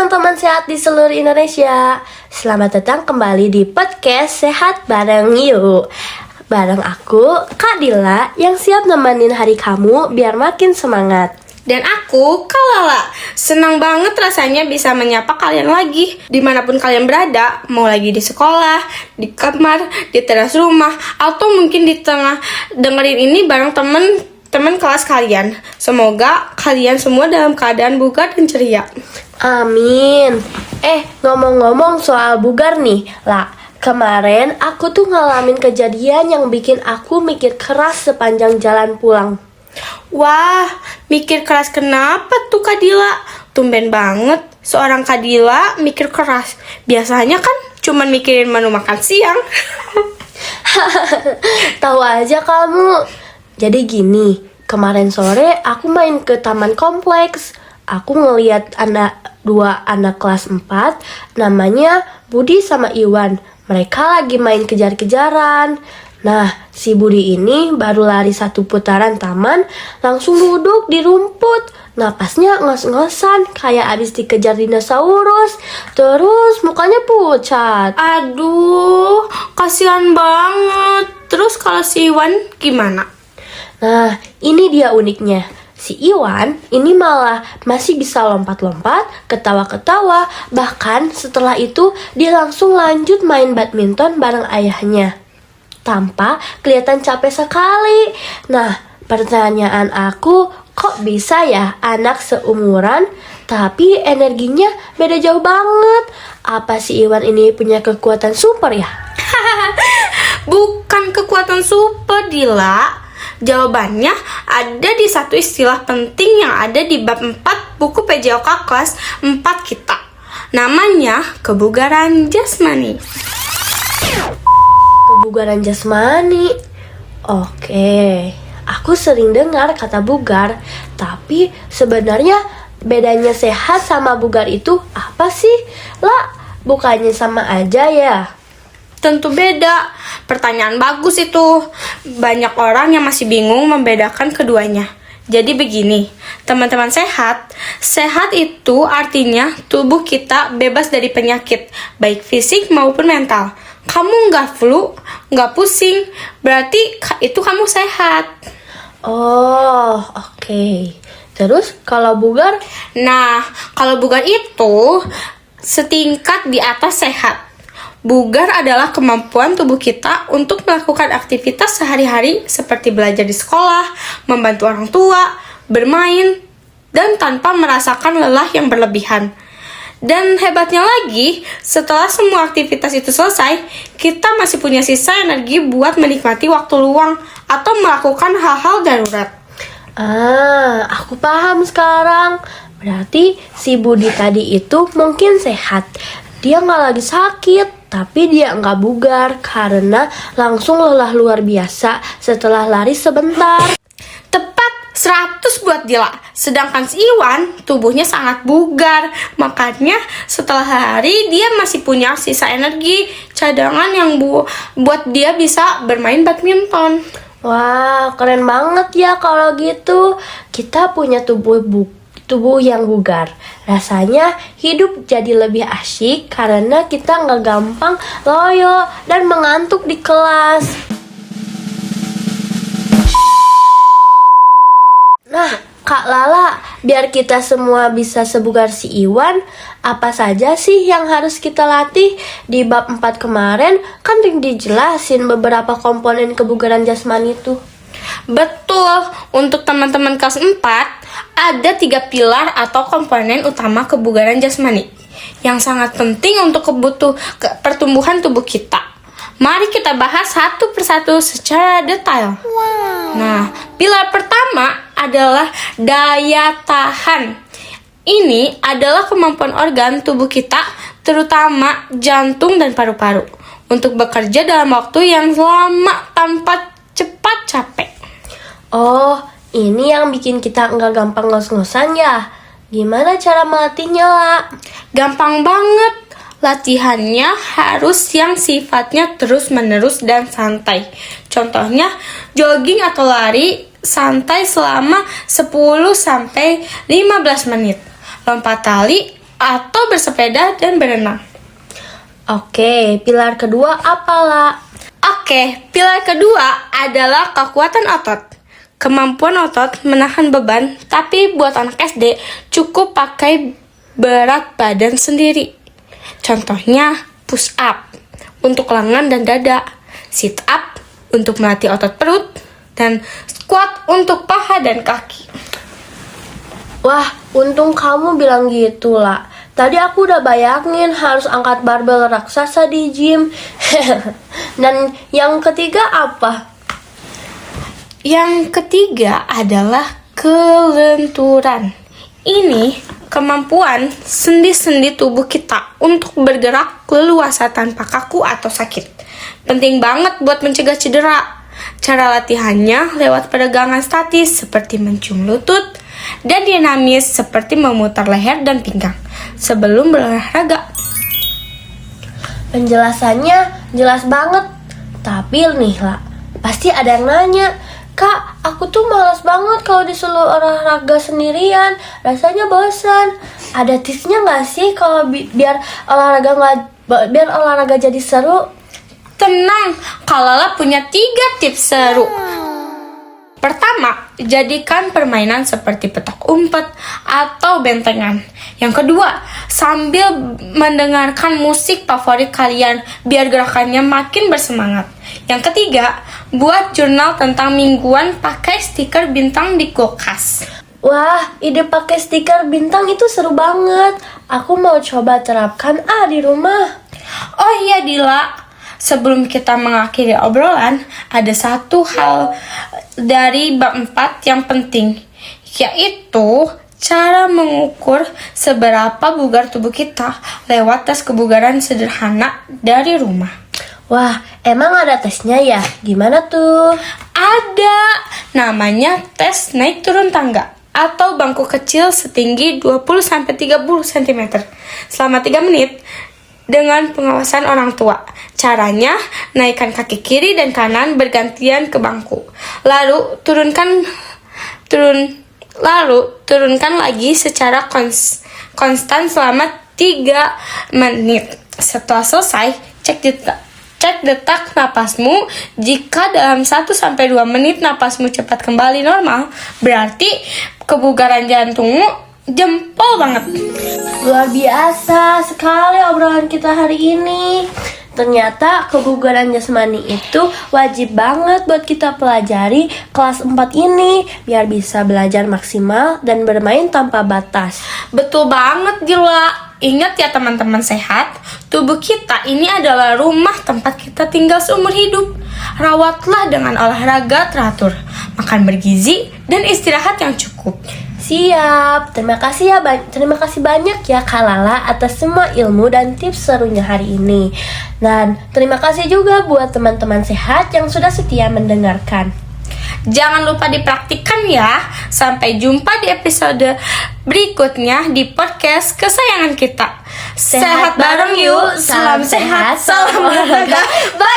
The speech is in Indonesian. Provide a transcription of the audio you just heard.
teman-teman sehat di seluruh Indonesia. Selamat datang kembali di podcast Sehat Bareng Yuk. Bareng aku, Kak Dila, yang siap nemenin hari kamu biar makin semangat. Dan aku, Kak Lala. Senang banget rasanya bisa menyapa kalian lagi dimanapun kalian berada. Mau lagi di sekolah, di kamar, di teras rumah, atau mungkin di tengah dengerin ini bareng teman kelas kalian. Semoga kalian semua dalam keadaan bugar dan ceria. Amin. Ngomong-ngomong soal bugar nih, lah. Kemarin aku tuh ngalamin kejadian yang bikin aku mikir keras sepanjang jalan pulang. Wah, mikir keras kenapa tuh Kak Dila? Tumben banget seorang Kak Dila mikir keras. Biasanya kan cuman mikirin menu makan siang. Tahu aja kamu. Jadi gini, kemarin sore aku main ke taman kompleks. Aku ngeliat dua anak kelas 4, namanya Budi sama Iwan. Mereka lagi main kejar-kejaran. Nah, si Budi ini baru lari 1 putaran taman, langsung duduk di rumput. Napasnya ngos-ngosan, kayak abis dikejar dinosaurus. Terus mukanya pucat. Aduh, kasihan banget. Terus kalau si Iwan gimana? Nah, ini dia uniknya. Si Iwan ini malah masih bisa lompat-lompat, ketawa-ketawa. Bahkan setelah itu dia langsung lanjut main badminton bareng ayahnya tanpa kelihatan capek sekali. Nah, pertanyaan aku, kok bisa ya anak seumuran tapi energinya beda jauh banget? Apa si Iwan ini punya kekuatan super ya? Bukan kekuatan super, Dila. Jawabannya ada di satu istilah penting yang ada di bab 4 buku PJOK kelas 4 kita. Namanya kebugaran jasmani. Kebugaran jasmani. Oke, aku sering dengar kata bugar, tapi sebenarnya bedanya sehat sama bugar itu apa sih? Lah, bukannya sama aja ya? Tentu beda. Pertanyaan bagus itu. Banyak orang yang masih bingung membedakan keduanya. Jadi begini, teman-teman sehat. Sehat itu artinya tubuh kita bebas dari penyakit, baik fisik maupun mental. Kamu nggak flu, nggak pusing, berarti itu kamu sehat. Oh, oke. Terus kalau bugar? Nah, kalau bugar itu setingkat di atas sehat. Bugar adalah kemampuan tubuh kita untuk melakukan aktivitas sehari-hari seperti belajar di sekolah, membantu orang tua, bermain, dan tanpa merasakan lelah yang berlebihan. Dan hebatnya lagi, setelah semua aktivitas itu selesai, kita masih punya sisa energi buat menikmati waktu luang atau melakukan hal-hal darurat. Aku paham sekarang. Berarti si Budi tadi itu mungkin sehat. Dia nggak lagi sakit, tapi dia nggak bugar karena langsung lelah luar biasa setelah lari sebentar. Tepat 100 buat Dila. Sedangkan si Iwan tubuhnya sangat bugar. Makanya setelah hari dia masih punya sisa energi cadangan yang buat dia bisa bermain badminton. Wah, keren banget ya kalau gitu. Kita punya tubuh yang bugar. Rasanya hidup jadi lebih asyik karena kita nggak gampang loyo dan mengantuk di kelas. Nah, Kak Lala, biar kita semua bisa sebugar si Iwan, apa saja sih yang harus kita latih? Di bab 4 kemarin kan dijelasin beberapa komponen kebugaran jasmani itu. Betul, untuk teman-teman kelas 4, ada 3 pilar atau komponen utama kebugaran jasmani yang sangat penting untuk pertumbuhan tubuh kita. Mari kita bahas satu persatu secara detail. Nah, pilar pertama adalah daya tahan. Ini adalah kemampuan organ tubuh kita, terutama jantung dan paru-paru, untuk bekerja dalam waktu yang lama tanpa cepat capek. Oh, ini yang bikin kita nggak gampang ngos-ngosan ya? Gimana cara melatihnya, lah? Gampang banget. Latihannya harus yang sifatnya terus-menerus dan santai. Contohnya, jogging atau lari santai selama 10-15 menit. Lompat tali atau bersepeda dan berenang. Oke, pilar kedua apa, La? Oke, pilar kedua adalah kekuatan otot. Kemampuan otot menahan beban, tapi buat anak SD cukup pakai berat badan sendiri. Contohnya push up untuk lengan dan dada, sit up untuk melatih otot perut, dan squat untuk paha dan kaki. Wah, untung kamu bilang gitu, La. Tadi aku udah bayangin harus angkat barbel raksasa di gym. Dan yang ketiga apa? Yang ketiga adalah kelenturan. Ini kemampuan sendi-sendi tubuh kita untuk bergerak leluasa tanpa kaku atau sakit. Penting banget buat mencegah cedera. Cara latihannya lewat peregangan statis seperti mencium lutut dan dinamis seperti memutar leher dan pinggang sebelum berolahraga. Penjelasannya jelas banget. Tapi nih, La, pasti ada yang nanya, Kak, aku tuh malas banget kalau disuruh olahraga sendirian, rasanya bosan. Ada tipsnya nggak sih kalau biar olahraga jadi seru? Tenang, Kalala punya 3 tips seru. Pertama, jadikan permainan seperti petak umpet atau bentengan. Yang kedua, sambil mendengarkan musik favorit kalian biar gerakannya makin bersemangat. Yang ketiga, buat jurnal tentang mingguan pakai stiker bintang di kulkas. Wah, ide pakai stiker bintang itu seru banget. Aku mau coba terapkan di rumah. Oh iya Dila, sebelum kita mengakhiri obrolan, ada satu hal dari bab 4 yang penting, yaitu cara mengukur seberapa bugar tubuh kita lewat tes kebugaran sederhana dari rumah. Wah, emang ada tesnya ya? Gimana tuh? Ada, namanya tes naik turun tangga atau bangku kecil setinggi 20-30 cm selama 3 menit dengan pengawasan orang tua. Caranya, naikkan kaki kiri dan kanan bergantian ke bangku. Lalu turunkan lagi secara konstan selama 3 menit. Setelah selesai, cek detak napasmu. Jika dalam 1-2 menit napasmu cepat kembali normal, berarti kebugaran jantungmu jempol banget. Luar biasa sekali obrolan kita hari ini. Ternyata kebugaran jasmani itu wajib banget buat kita pelajari kelas 4 ini biar bisa belajar maksimal dan bermain tanpa batas. Betul banget Gila. Ingat ya teman-teman sehat, tubuh kita ini adalah rumah tempat kita tinggal seumur hidup. Rawatlah dengan olahraga teratur, makan bergizi, dan istirahat yang cukup. Siap, terima kasih banyak ya Kak Lala atas semua ilmu dan tips serunya hari ini. Dan terima kasih juga buat teman-teman sehat yang sudah setia mendengarkan. Jangan lupa dipraktikkan ya. Sampai jumpa di episode berikutnya di podcast kesayangan kita. Sehat bareng yuk, salam sehat, salam olahraga. Bye.